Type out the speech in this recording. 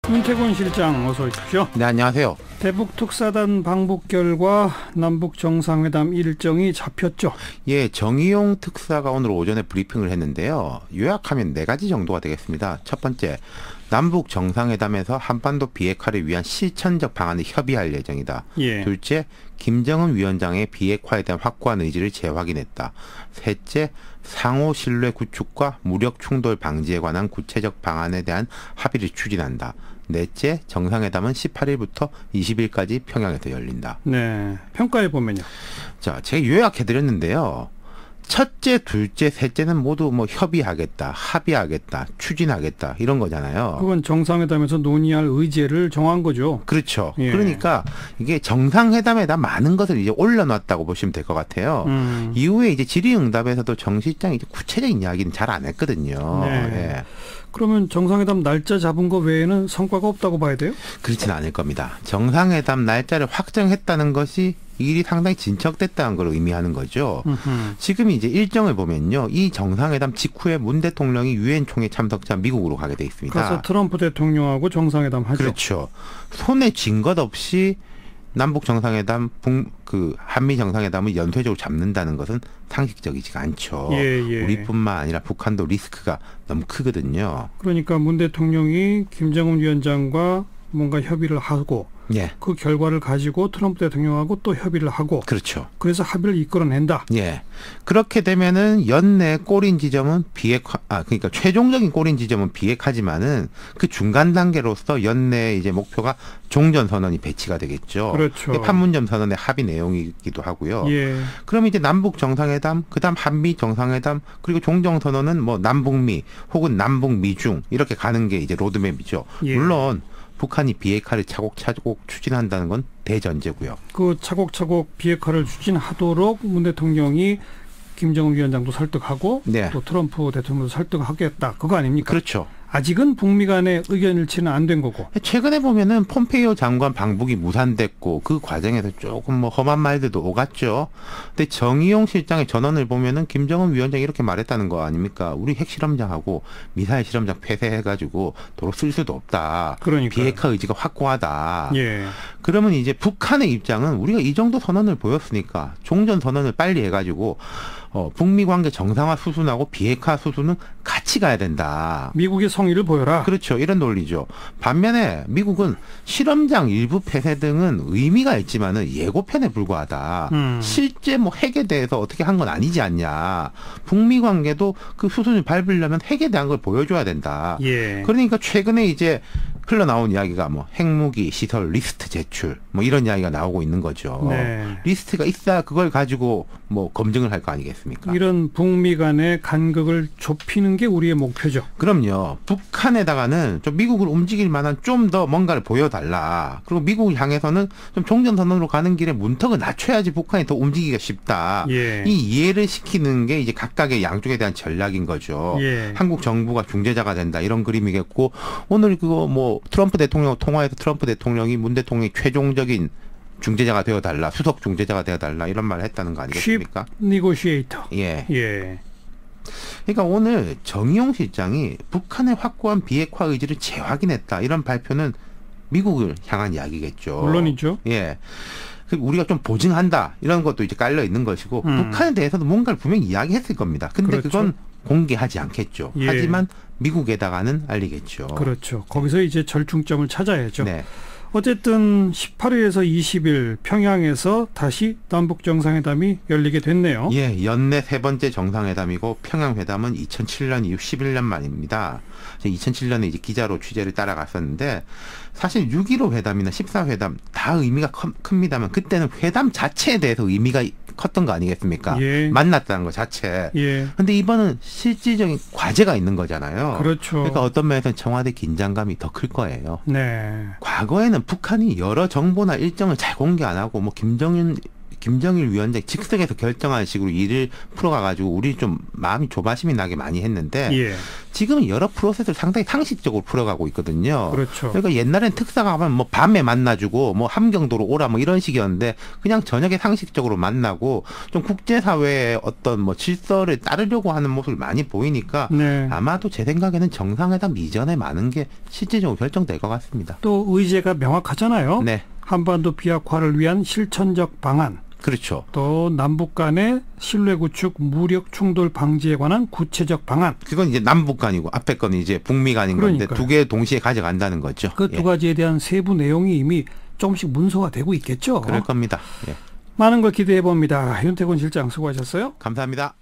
윤태곤 실장 어서 오십시오. 네, 안녕하세요. 대북 특사단 방북 결과 남북 정상회담 일정이 잡혔죠. 예, 정의용 특사가 오늘 오전에 브리핑을 했는데요. 요약하면 4가지 정도가 되겠습니다. 첫 번째, 남북 정상회담에서 한반도 비핵화를 위한 실천적 방안을 협의할 예정이다. 예. 둘째, 김정은 위원장의 비핵화에 대한 확고한 의지를 재확인했다. 셋째, 상호 신뢰 구축과 무력 충돌 방지에 관한 구체적 방안에 대한 합의를 추진한다. 넷째, 정상회담은 18일부터 20일까지 평양에서 열린다. 네, 평가해 보면요. 자, 제가 요약해드렸는데요. 첫째, 둘째, 셋째는 모두 뭐 협의하겠다, 합의하겠다, 추진하겠다 이런 거잖아요. 그건 정상회담에서 논의할 의제를 정한 거죠. 그렇죠. 예. 그러니까 이게 정상회담에다 많은 것을 이제 올려놨다고 보시면 될 것 같아요. 이후에 이제 질의응답에서도 정 실장이 이제 구체적인 이야기는 잘 안 했거든요. 네. 예. 그러면 정상회담 날짜 잡은 거 외에는 성과가 없다고 봐야 돼요? 그렇지는 않을 겁니다. 정상회담 날짜를 확정했다는 것이 일이 상당히 진척됐다는 걸 의미하는 거죠. 지금 이제 일정을 보면요. 이 정상회담 직후에 문 대통령이 유엔 총회 참석자 미국으로 가게 돼 있습니다. 가서 트럼프 대통령하고 정상회담 하죠. 그렇죠. 손에 쥔 것 없이 남북 정상회담, 한미 정상회담을 연쇄적으로 잡는다는 것은 상식적이지가 않죠. 예. 우리뿐만 아니라 북한도 리스크가 너무 크거든요. 그러니까 문 대통령이 김정은 위원장과 뭔가 협의를 하고 예. 그 결과를 가지고 트럼프 대통령하고 또 협의를 하고 그렇죠. 그래서 합의를 이끌어낸다. 예. 그렇게 되면은 연내 꼬린 지점은 그러니까 최종적인 꼬린 지점은 비핵화지만은 그 중간 단계로서 연내 이제 목표가 종전 선언이 배치가 되겠죠. 그렇죠. 판문점 선언의 합의 내용이기도 하고요. 예. 그럼 이제 남북 정상회담, 그다음 한미 정상회담, 그리고 종전 선언은 뭐 남북미 혹은 남북미중 이렇게 가는 게 이제 로드맵이죠. 예. 물론 북한이 비핵화를 차곡차곡 추진한다는 건 대전제고요. 그 차곡차곡 비핵화를 추진하도록 문 대통령이 김정은 위원장도 설득하고 네. 또 트럼프 대통령도 설득하겠다. 그거 아닙니까? 그렇죠. 아직은 북미 간의 의견 일치는 안 된 거고. 최근에 보면은 폼페이오 장관 방북이 무산됐고 그 과정에서 조금 뭐 험한 말들도 오갔죠. 근데 정의용 실장의 전언을 보면은 김정은 위원장이 이렇게 말했다는 거 아닙니까? 우리 핵실험장하고 미사일 실험장 폐쇄해가지고 도로 쓸 수도 없다. 그러니까요. 비핵화 의지가 확고하다. 예. 그러면 이제 북한의 입장은 우리가 이 정도 선언을 보였으니까 종전 선언을 빨리 해가지고 북미 관계 정상화 수순하고 비핵화 수순은 같이 가야 된다. 미국의 성의를 보여라. 그렇죠. 이런 논리죠. 반면에 미국은 실험장 일부 폐쇄 등은 의미가 있지만은 예고편에 불과하다. 실제 뭐 핵에 대해서 어떻게 한 건 아니지 않냐. 북미 관계도 그 수순을 밟으려면 핵에 대한 걸 보여줘야 된다. 예. 그러니까 최근에 이제 흘러나온 이야기가 뭐 핵무기 시설 리스트 제출 뭐 이런 이야기가 나오고 있는 거죠. 네. 리스트가 있어야 그걸 가지고 뭐 검증을 할 거 아니겠습니까? 이런 북미 간의 간극을 좁히는 게 우리의 목표죠. 그럼요. 북한에다가는 좀 미국을 움직일 만한 좀 더 뭔가를 보여달라. 그리고 미국을 향해서는 좀 종전선언으로 가는 길에 문턱을 낮춰야지 북한이 더 움직이기가 쉽다. 예. 이 이해를 시키는 게 이제 각각의 양쪽에 대한 전략인 거죠. 예. 한국 정부가 중재자가 된다. 이런 그림이겠고 오늘 그거 뭐 트럼프 대통령 통화에서 트럼프 대통령이 문 대통령이 최종적인 중재자가 되어달라. 수석 중재자가 되어달라. 이런 말을 했다는 거 아니겠습니까? 니고시에이터. 예. 예. 그러니까 오늘 정의용 실장이 북한의 확고한 비핵화 의지를 재확인했다. 이런 발표는 미국을 향한 이야기겠죠. 물론이죠. 예. 우리가 좀 보증한다. 이런 것도 이제 깔려 있는 것이고 북한에 대해서도 뭔가를 분명히 이야기했을 겁니다. 근데 그렇죠. 그건 공개하지 않겠죠. 예. 하지만 미국에다가는 알리겠죠. 그렇죠. 거기서 이제 절충점을 찾아야죠. 네. 어쨌든 18일에서 20일 평양에서 다시 남북 정상회담이 열리게 됐네요. 예, 연내 3번째 정상회담이고 평양회담은 2007년 이후 11년 만입니다. 2007년에 이제 기자로 취재를 따라갔었는데 사실 6.15 회담이나 14회담 다 의미가 큽니다만 그때는 회담 자체에 대해서 의미가 컸던 거 아니겠습니까? 예. 만났다는 것 자체. 예. 근데 이번은 실질적인 과제가 있는 거잖아요. 그렇죠. 그러니까 어떤 면에서는 청와대 긴장감이 더 클 거예요. 네. 과거에는 북한이 여러 정보나 일정을 잘 공개 안 하고 뭐 김정은 김정일 위원장 직속에서 결정하는 식으로 일을 풀어가가지고 우리 좀 마음이 조바심이 나게 많이 했는데 예. 지금은 여러 프로세스를 상당히 상식적으로 풀어가고 있거든요. 그렇죠. 그러니까 옛날엔 특사가 하면 뭐 밤에 만나주고 뭐 함경도로 오라 뭐 이런 식이었는데 그냥 저녁에 상식적으로 만나고 좀 국제사회의 어떤 뭐 질서를 따르려고 하는 모습을 많이 보이니까 네. 아마도 제 생각에는 정상회담 이전에 많은 게 실질적으로 결정될 것 같습니다. 또 의제가 명확하잖아요. 네. 한반도 비핵화를 위한 실천적 방안, 그렇죠. 또 남북 간의 신뢰 구축, 무력 충돌 방지에 관한 구체적 방안. 그건 이제 남북 간이고 앞에 건 이제 북미 간인 건데 그러니까요. 두 개 동시에 가져간다는 거죠. 그 두 가지에 대한 세부 내용이 이미 조금씩 문서화되고 있겠죠. 그럴 겁니다. 예. 많은 걸 기대해 봅니다. 윤태곤 실장 수고하셨어요. 감사합니다.